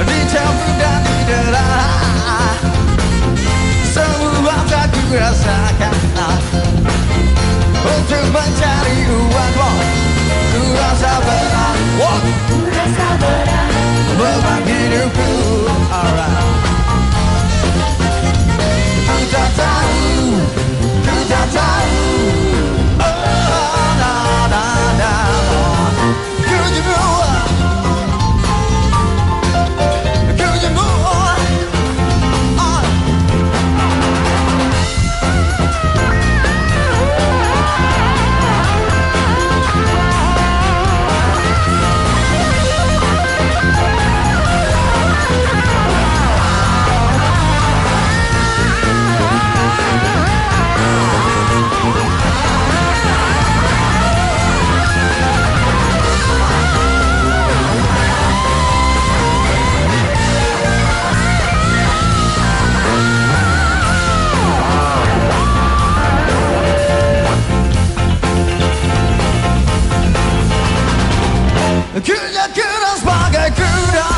dicampur dan didera. Semua tak ku rasakan untuk mencari uang, ku rasa berat, ku rasa berat beban hidupku. Alright. Ku tak tahu, ku tak tahu. Oh, na na na. Could you move? Could you move? Kuda keras bagai kuda,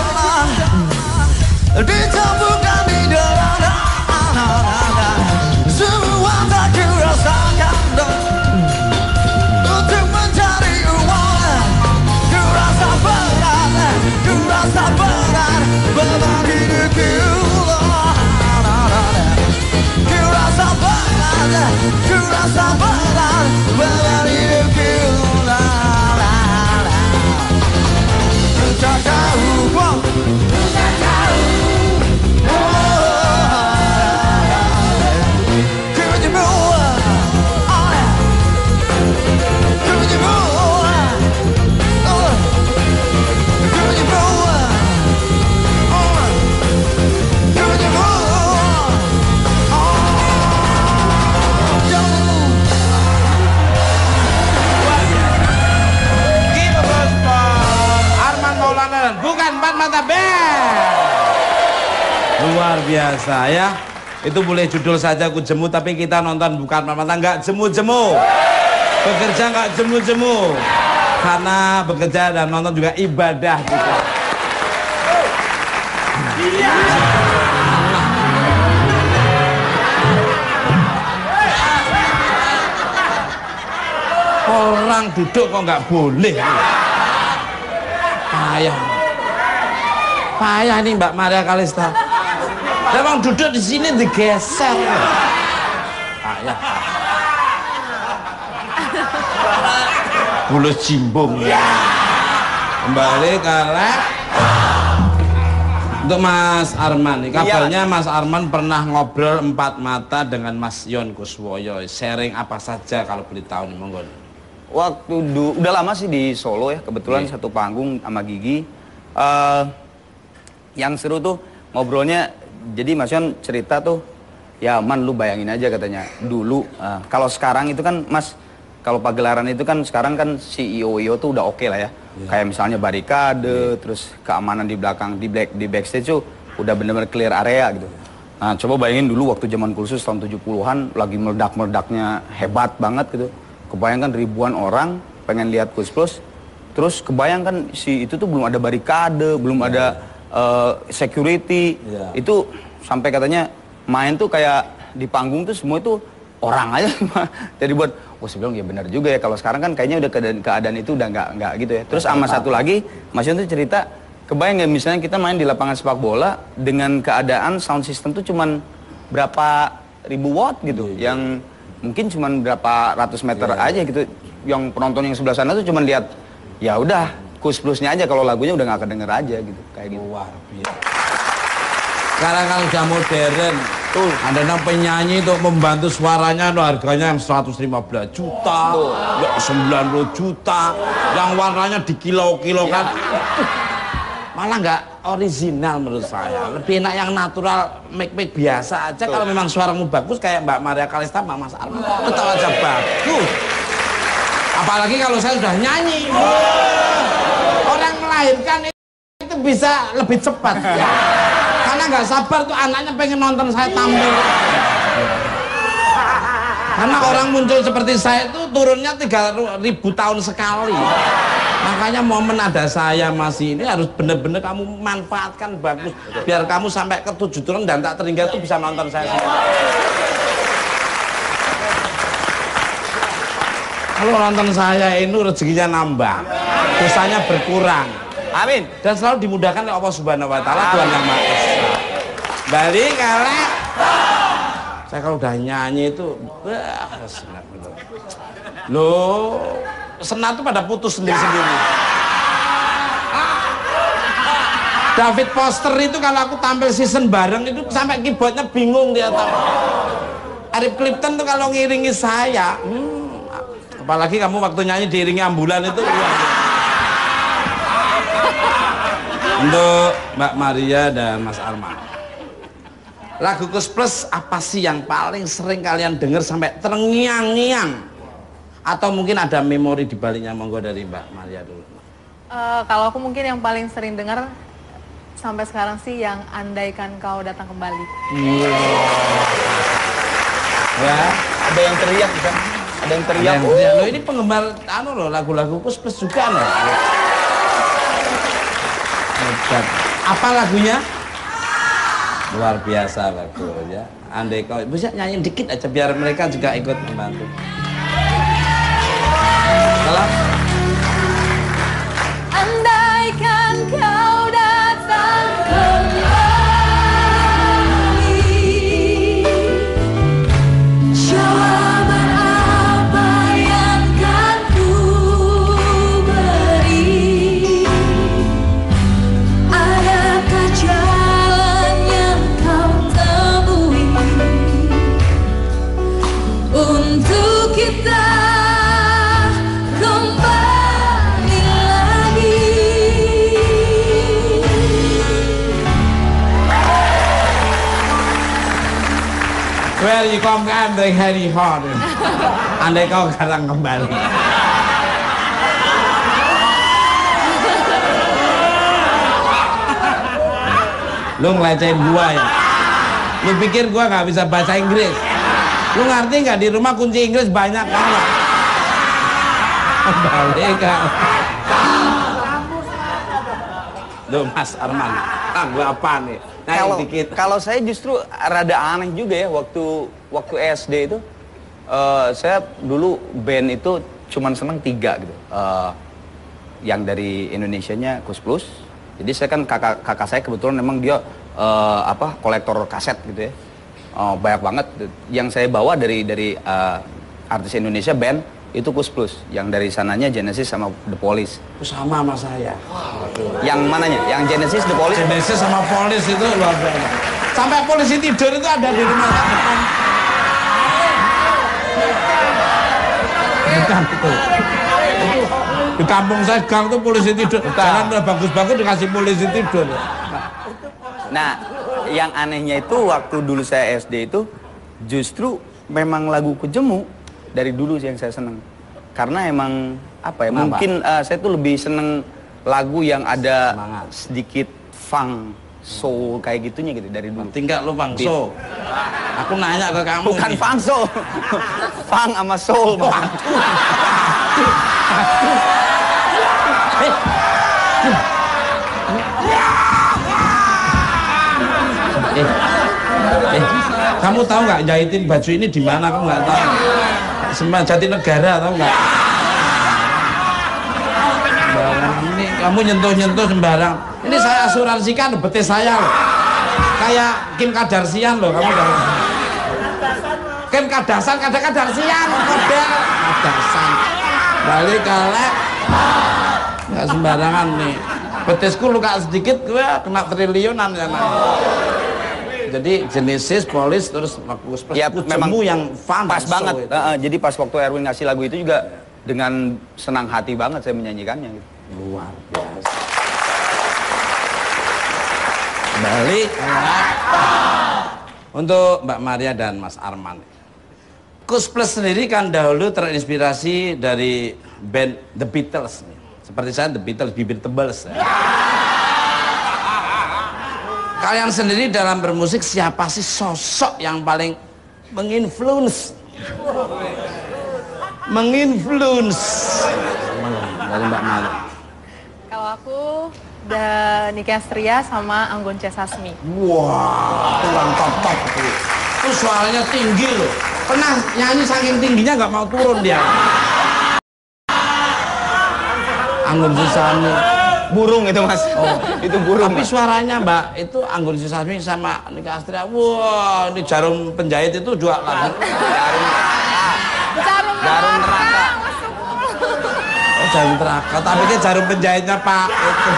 dicampur dan didera. Semua tak ku rasakan untuk mencari uang. Ku rasa berat, ku rasa berat beban hidupku. Ku rasa berat, ku rasa berat beban hidupku. Tak tahu, tak tahu. Could you move? Could you move? Could you move? Could you move? Bukan Empat Mata Band. Luar biasa ya. Itu boleh judul saja Ku Jemu, tapi kita nonton bukan Empat Mata, nggak jemu-jemu. Bekerja nggak jemu-jemu. Karena bekerja dan nonton juga ibadah juga. Iya. Orang duduk kok nggak boleh. Payah nih Mbak Maria Kalista. Memang duduk di sini digeser. Payah. Bulu cimbung. Kembali ke lab. Untuk Mas Arman nih, kabarnya Mas Arman pernah ngobrol Empat Mata dengan Mas Yon Kuswoyo. Sharing apa saja kalau boleh tahu nih, monggo. Waktu udah lama sih di Solo ya, kebetulan satu panggung sama Gigi. Yang seru tuh ngobrolnya, jadi Mas Yon cerita tuh, ya Man lu bayangin aja katanya, dulu, kalau sekarang itu kan Mas, kalau pagelaran itu kan sekarang kan CEO tuh udah oke lah ya. Kayak misalnya barikade, terus keamanan di belakang, di backstage tuh udah bener-bener clear area gitu. Nah coba bayangin dulu waktu zaman kursus tahun 70-an, lagi meledak-meledaknya hebat banget gitu. Kebayangkan ribuan orang pengen lihat Kus Plus, terus kebayangkan si itu tuh belum ada barikade, belum ada security, itu sampai katanya main tuh kayak di panggung tuh semua itu orang aja. Jadi buat, saya bilang ya benar juga ya, kalau sekarang kan kayaknya udah keadaan itu udah nggak gitu ya. Terus sama satu lagi, Mas Yon tuh cerita, kebayang nggak misalnya kita main di lapangan sepak bola dengan keadaan sound system tuh cuman berapa ribu watt gitu, yang mungkin cuma berapa ratus meter aja gitu, yang penonton yang sebelah sana tuh cuma lihat ya udah Kus Plusnya aja, kalau lagunya udah nggak kedenger aja gitu, kayak gitu. Luar biasa. Sekarang kan udah modern tuh, ada penyanyi untuk membantu suaranya tuh harganya yang 115 juta, ya 90 juta, yang warnanya dikilo-kilokan. Malah nggak original menurut saya, lebih enak yang natural, make biasa aja. Kalau memang suaramu bagus kayak Mbak Maria Kalista, Mbak Mas Arman, tetap aja bagus. Apalagi kalau saya sudah nyanyi, orang melahirkan itu bisa lebih cepat ya. Karena nggak sabar tuh anaknya pengen nonton saya tampil. Karena orang muncul seperti saya itu turunnya 3.000 tahun sekali. Makanya momen ada saya masih ini harus benar-benar kamu manfaatkan bagus. Biar kamu sampai ke 7 turun dan tak terhingga itu bisa nonton saya semua. Kalau nonton saya ini rezekinya nambah, dosanya berkurang. Amin. Dan selalu dimudahkan oleh Allah Subhanahu Wa Taala, Tuhan Yang Maha Esa. Balik kalau saya kalau udah nyanyi itu, senang betul. Loh, senang tuh pada putus sendiri-sendiri. David Foster itu kalau aku tampil season bareng itu sampai keyboardnya bingung dia tahu. Eric Clapton tuh kalau ngiringi saya, apalagi kamu waktu nyanyi diiringi ambulan itu. Untuk Mbak Maria dan Mas Arman, lagu Kus Plus apa sih yang paling sering kalian dengar sampai terngiang-ngiang? Atau mungkin ada memori di baliknya? Monggo dari Mbak Maria dulu. Kalau aku mungkin yang paling sering dengar sampai sekarang sih yang Andaikan Kau Datang Kembali. Ya, Ada yang teriak kan? Ada yang teriak. Loh, ini penggemar loh, lagu-lagu Kus Plus juga loh. Apa lagunya? Luar biasa lagunya. Andai kau bisa nyanyi dikit aja biar mereka juga ikut membantu. Salah. Andaikan kau datang kembali, jawaban apa yang kan ku beri? Adakah jalan yang kau temui untuk kita kembali lagi? Where you come and the Harry Hot. Andai kau datang kembali. Lu ngelecehin gua ya? Lu pikir gua nggak bisa bahasa Inggris? Lu ngerti nggak di rumah kunci Inggris banyak banget? Balik kan? Duh Mas Arman, lagu apa nih? Kalau dikit. kalau saya justru rada aneh juga ya waktu SD itu saya dulu band itu cuman seneng 3 gitu. Yang dari Indonesianya Kus Plus. Jadi saya kan kakak saya kebetulan memang dia kolektor kaset gitu ya. Banyak banget yang saya bawa dari artis Indonesia band itu Kus Plus. Yang dari sananya Genesis sama The Police. Sama sama saya. Yang mananya? Yang Genesis, The Police? Genesis sama Police itu luar biasa. Sampai polisi tidur itu ada di rumah saya depan. Bukan itu. Di kampung saya gang tuh polisi tidur. Jalan udah bagus-bagus dikasih polisi tidur. Nah, yang anehnya itu waktu dulu saya SD itu justru memang lagu Kujemu dari dulu sih yang saya seneng. Karena emang apa ya? Kenapa? Mungkin saya tuh lebih seneng lagu yang ada Semangat. sedikit funk, soul kayak gitunya gitu dari dulu. Tinggal lu Bangso. Aku nanya ke kamu. Bukan nih. funk soul. Funk sama soul. Bang. Kamu tahu nggak jahitin baju ini di mana? Kamu nggak tahu. Semua Jatinegara tahu nggak? Sembarang ini kamu nyentuh-nyentuh sembarang. Ini saya asuransikan betis saya loh. Kayak Kim Kardashian loh kamu tahu. Kim Kardashian, Kardashian, Kardashian. Balik kalek. Nggak sembarangan nih. Betisku luka sedikit, gue kena triliunan ya. Jadi Genesis, Police, terus Ya memang yang fun pas so banget. itu. Jadi pas waktu Erwin ngasih lagu itu juga dengan senang hati banget saya menyanyikannya. Gitu. Luar biasa. Balik untuk Mbak Maria dan Mas Arman. Kus Plus sendiri kan dahulu terinspirasi dari band The Beatles. Seperti saya The Beatles, bibir tebal. Kalian sendiri dalam bermusik siapa sih sosok yang paling menginfluence menginfluence dari Mbak Mali. Kalau aku udah Nicky Astria sama Anggun C. Sasmi. Wah, itu yang top itu suaranya tinggi loh, pernah nyanyi saking tingginya nggak mau turun dia. Anggun C. Sasmi Burung itu mas. Oh, itu burung. tapi Mas. suaranya Mbak itu Anggun C. Sasmi sama Nicky Astria. Wah, ini Jarum Penjahit itu juga lagu. Jarum neraka. Oh, Jarum Neraka, tapi kan Jarum Penjahitnya Pak itu.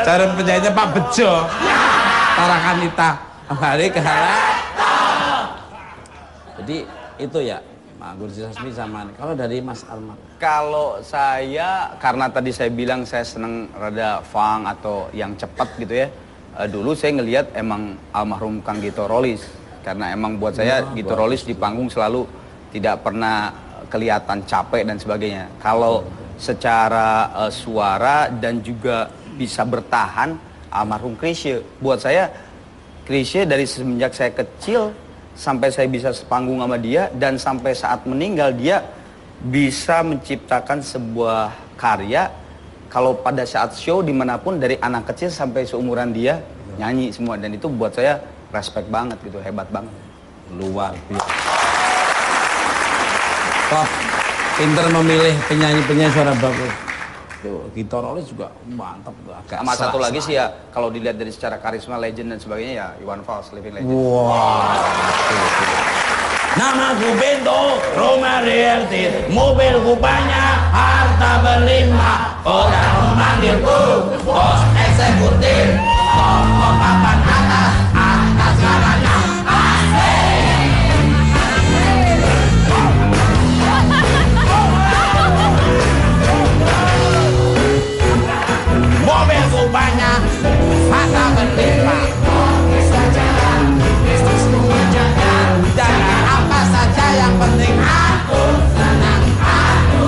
Jarum Penjahitnya Pak Bejo. Tarakanita. Hari kalah. Jadi itu ya, Anggun C. Sasmi sama. Kalau dari Mas Arman? Kalau saya, karena tadi saya bilang saya seneng rada funk atau yang cepat gitu ya. Dulu saya ngelihat emang almarhum Kang Gito Rolis. Karena emang buat saya Gito Rolis di panggung selalu tidak pernah kelihatan capek dan sebagainya. Kalau secara suara dan juga bisa bertahan, almarhum Chrisye. Buat saya Chrisye dari semenjak saya kecil sampai saya bisa sepanggung sama dia, dan sampai saat meninggal dia bisa menciptakan sebuah karya. Kalau pada saat show dimanapun, dari anak kecil sampai seumuran dia nyanyi semua, dan itu buat saya respect banget gitu, hebat banget. Luar biasa. Top, pinter memilih penyanyi-penyanyi suara bagus. Tuh, Gito Rolis juga mantap tuh, agak Sama satu lagi sih ya, kalau dilihat dari secara karisma, legend dan sebagainya ya Iwan Fals, living legend. Wah. Namaku Bento, rumah realtir, mobilku banyak, harta berlimpah. Orang memanggilku bos eksekutif, toko papan atas, atas segalanya. Mobilku banyak, harta berlimpah. Jangan apa saja, yang penting aku senang, aku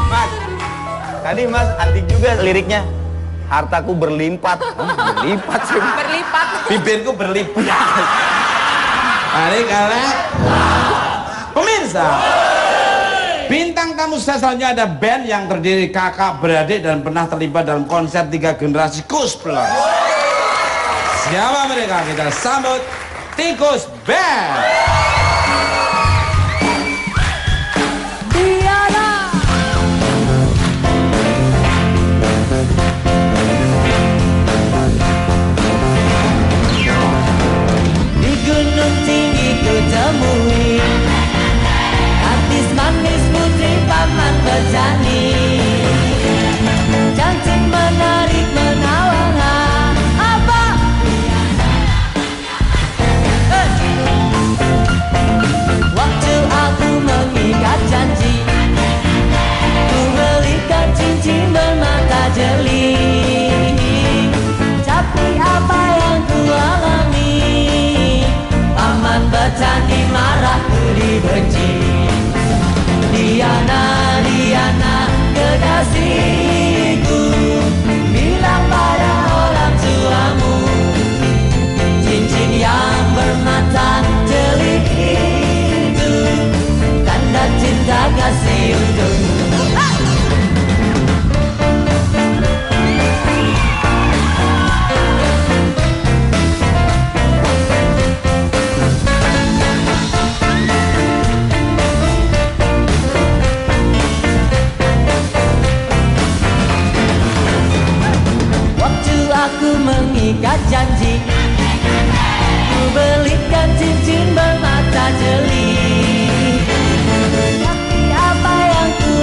Mas, tadi Mas antik juga liriknya. Hartaku berlipat. Berlipat sih. Berlipat. bibirku berlipat. Mari kalian pemirsa, bintang tamu saya selanjutnya ada band yang terdiri kakak beradik dan pernah terlibat dalam konser 3 generasi Kus Plus. Siapa mereka? Kita sambut Tikus Band. Di gunung tinggi ku temui artis manis putri paman berjani, cantik menarik menawan. Apa? Waktu aku mengikat janji, ku belikan cincin bermata jeli. Tapi apa yang ku alami, paman bertani marah, ku dibenci. Diana, Diana, kekasihku, bilang pada orang tuamu, cincin yang bermata jeli itu tanda cinta kasih untukmu. Aku mengikat janji, ku belikan cincin bermata jeli. Tapi apa yang ku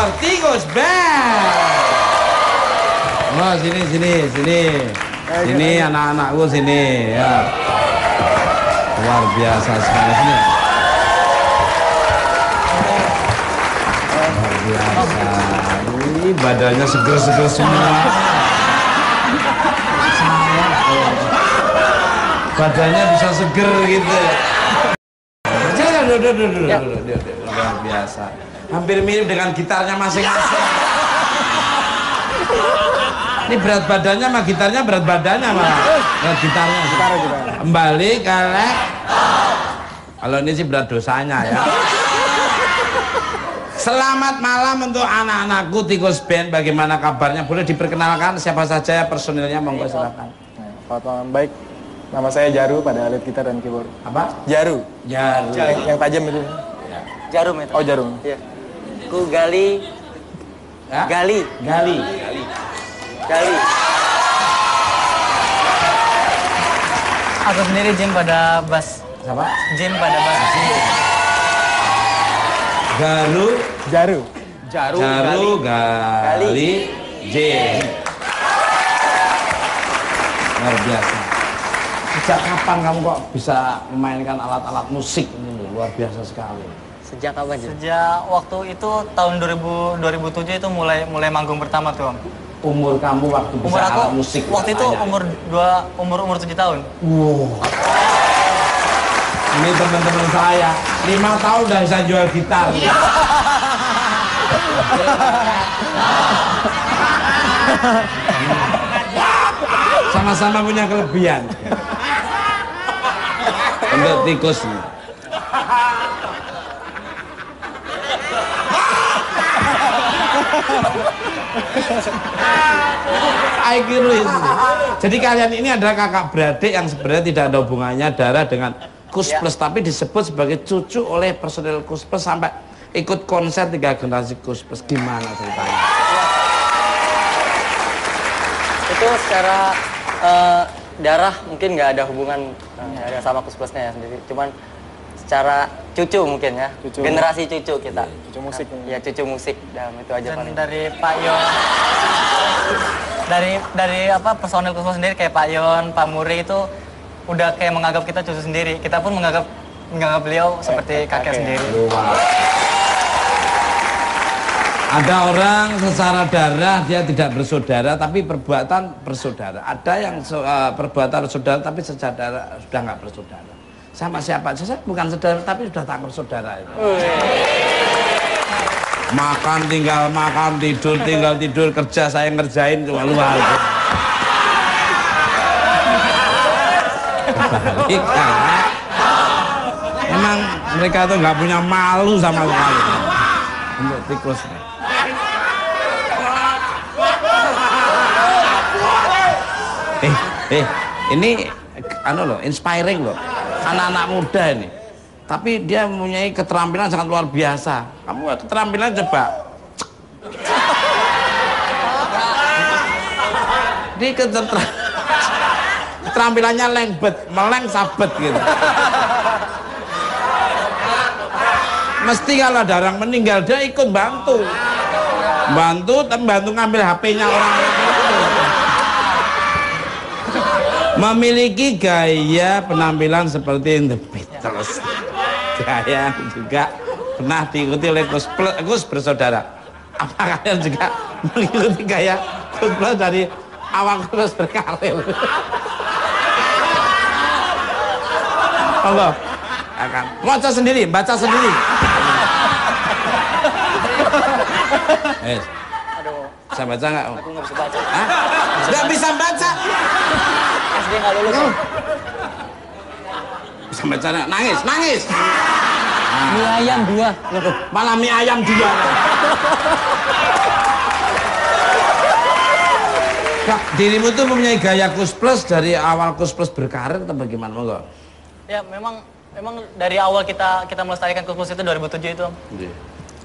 for Tikus Band. Oh, sini. Sini anak-anakku sini ya. Luar biasa sekali sini. Luar biasa. Ini badannya seger-seger semua. Badannya bisa seger gitu. Luar biasa. Hampir mirip dengan gitarnya masing-masing. Ini berat badannya sama gitarnya berat badannya malah. Berat gitarnya. Kembali kalek. Kalau ini sih berat dosanya ya. Selamat malam untuk anak-anakku Tikus Band. Bagaimana kabarnya? Boleh diperkenalkan siapa saja personilnya, monggo silakan. Selamat malam, baik. Nama saya Jaru pada alat gitar dan keyboard. Apa? Jaru. Yang tajam itu. Jarum itu. Oh, jarum. Iya. Ku Gali. Ya? Gali. Aku sendiri Jim pada bass. Siapa? Jim pada bass. Jaru, Gali. J. Luar biasa. Sejak kapan kamu kok bisa memainkan alat-alat musik ini? Luar biasa sekali. Sejak kapan Jim? Sejak waktu itu tahun 2007 itu mulai manggung pertama tuh Om. Umur kamu waktu bisa alat musik? Waktu itu umur 7 tahun. Wow. Ini teman-teman saya 5 tahun udah bisa jual gitar. Sama-sama punya kelebihan. Untuk tikus nih. Jadi kalian ini adalah kakak beradik yang sebenarnya tidak ada hubungannya darah dengan Kus Plus, tapi disebut sebagai cucu oleh personel Kus Plus sampai ikut konser 3 generasi Kus Plus. Gimana ceritanya? Itu secara darah mungkin nggak ada hubungan ada sama Kus Plusnya ya sendiri. Cuman secara cucu mungkin ya. Generasi cucu kita. Cucu musik. Ya cucu musik. Dan itu aja paling. Dari Pak Yon. Dari apa personel Kus Plus sendiri kayak Pak Yon, Pak Muri itu udah kayak menganggap kita cucu sendiri. Kita pun menganggap beliau seperti kakek sendiri. Ada orang secara darah dia tidak bersaudara tapi perbuatan bersaudara. Ada yang perbuatan bersaudara tapi secara sudah nggak bersaudara. Sama siapa aja, saya bukan saudara tapi sudah tak bersaudara itu. Makan tinggal makan, tidur tinggal tidur, kerja saya ngerjain cuma luar. Emang mereka tuh nggak punya malu sama sekali untuk tikus. Ini loh, inspiring loh, anak-anak muda ini. Tapi dia mempunyai keterampilan sangat luar biasa. Kamu keterampilan coba. Ini keterampilannya meleng sabet gitu. Mesti kalau ada orang meninggal dia ikut bantu ngambil HP-nya orang. Memiliki gaya penampilan seperti The Beatles. Gaya juga pernah diikuti oleh Kus bersaudara. Apa kalian juga mengikuti gaya Kus Plus dari awal Kus berkarir? Allah akan baca sendiri. Bisa baca nggak? Aku nggak bisa baca. Hah? Nggak bisa baca? SD nggak lulus. Bisa baca nggak? Nangis. Mie ayam 2. Malah mie ayam 2. Kak, dirimu tuh mempunyai gaya Kus Plus dari awal Kus Plus berkarir atau bagaimana? Enggak? Ya memang dari awal kita melestarikan Kus Plus itu 2007 itu.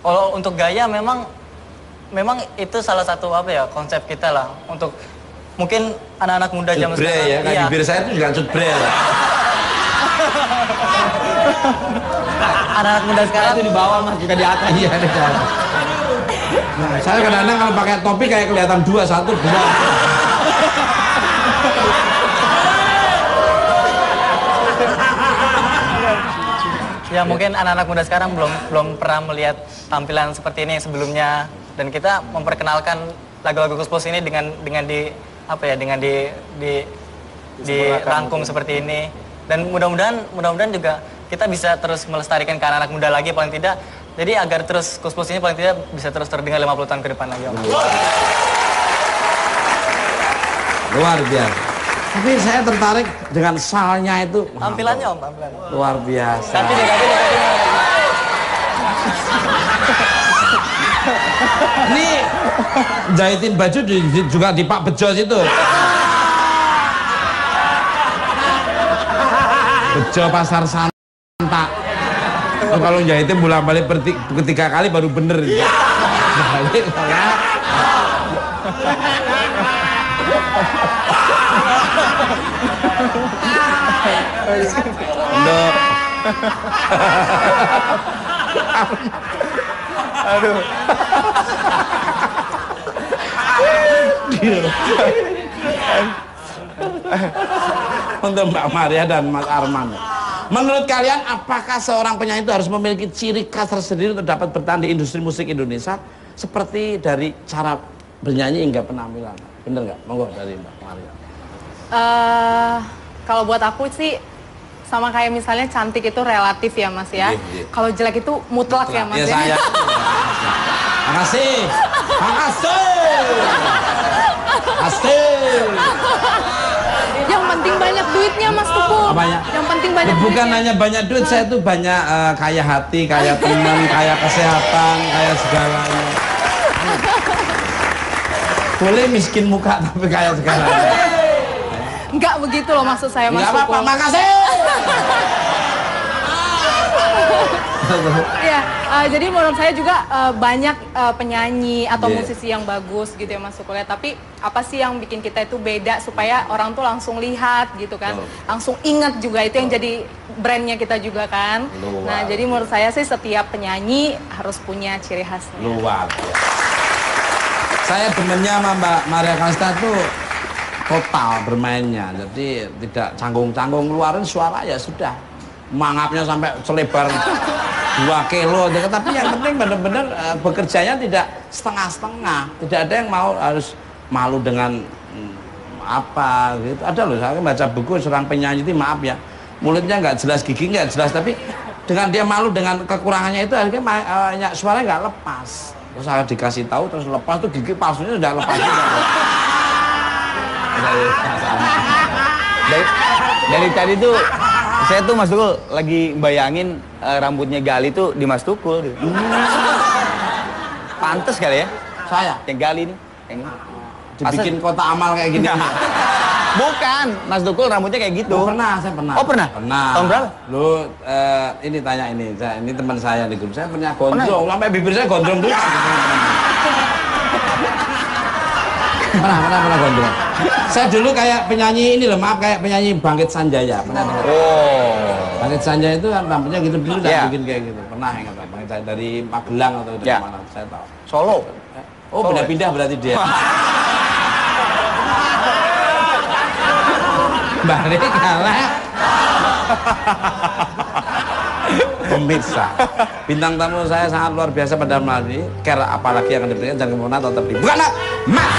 Kalau untuk gaya memang itu salah satu konsep kita lah untuk mungkin anak-anak muda zaman sekarang. Ya, kayak bibir saya itu juga cutbre. Anak-anak muda sekarang Itu di bawah mas, juga di atas. Iya, Saya kadang-kadang kalau pakai topi kayak kelihatan 2, 1, 2. Ya mungkin anak-anak muda sekarang belum pernah melihat tampilan seperti ini sebelumnya, dan kita memperkenalkan lagu-lagu Kus Plus ini dengan dirangkum seperti ini, dan mudah-mudahan juga kita bisa terus melestarikan ke anak-anak muda lagi paling tidak, jadi agar terus Kus Plus ini paling tidak bisa terus terdengar 50 tahun ke depan lagi, Om. Luar biasa. Tapi saya tertarik dengan salnya itu. Tampilannya, Om, tampilannya. Luar biasa. Ganti deh. Ini jahitin baju juga di Pak Bejo situ. Bejo Pasar Santa. Itu kalau jahitin bolak-balik 3 kali baru bener. Balik ya. Untuk Aduh. Untuk Mbak Maria dan Mas Arman, menurut kalian apakah seorang penyanyi itu harus memiliki ciri khas tersendiri untuk dapat bertahan di industri musik Indonesia, seperti dari cara bernyanyi hingga penampilan? Bener nggak? Monggo dari Mbak Maria. Kalau buat aku sih sama kayak misalnya cantik itu relatif ya Mas ya. Kalau jelek itu mutlak ya Mas ya. Saya. Makasih. Yang penting banyak duitnya Mas Tuku. Apanya? Yang penting banyak Bukan duitnya. hanya banyak duit, saya tuh banyak kaya hati, kaya teman, kaya kesehatan, kaya segalanya. Boleh miskin muka tapi kaya segalanya. Enggak begitu loh maksud saya Mas Enggak Tuku. apa-apa, makasih. Iya, jadi menurut saya juga banyak penyanyi atau Yeah. musisi yang bagus gitu ya Mas Tuku ya. Tapi apa sih yang bikin kita itu beda supaya orang tuh langsung lihat gitu kan, langsung ingat juga, itu yang jadi brandnya kita juga kan. Nah jadi menurut saya sih setiap penyanyi harus punya ciri khasnya. Luar biasa. Saya demennya sama Mbak Maria Kalista tuh total bermainnya, jadi tidak canggung-canggung, ngeluarin suara ya sudah, mangapnya sampai selebar 2 kilo, tapi yang penting benar-benar bekerjanya tidak setengah-setengah, tidak ada yang mau harus malu dengan apa gitu. Ada loh, saya baca buku seorang penyanyi itu, maaf ya, mulutnya nggak jelas, gigi nggak jelas, tapi dengan dia malu dengan kekurangannya itu akhirnya suaranya nggak lepas. Terus saya dikasih tahu, terus lepas tuh gigi palsunya sudah lepas juga. Dari tadi tuh saya tuh Mas Tukul lagi bayangin rambutnya Gali tuh di Mas Tukul gitu. Pantes kali ya? Saya Yang Gali nih. Yang dibikin kota amal kayak gini. Bukan, Mas Tukul rambutnya kayak gitu. Saya pernah. Oh, pernah? Pernah. Tahun berapa? Lu ini tanya ini teman saya di grup, saya pernah gondrong, sampai bibir saya gondrong dulu. pernah gondrong. Saya dulu kayak penyanyi ini loh, maaf, kayak penyanyi Bangkit Sanjaya. Pernah dengar? Oh. Bangkit Sanjaya itu kan rambutnya gitu dulu, Yeah. bikin kayak gitu. Pernah yang kata Bangkit Sanjaya dari Magelang atau dari Yeah. mana? Saya tahu. Solo. Oh, pindah-pindah berarti dia. Balik kalah. Pemirsa, bintang tamu saya sangat luar biasa pada malam ini. Apalagi yang akan diberikan, jangan kemana, tetap di Bukan Mas.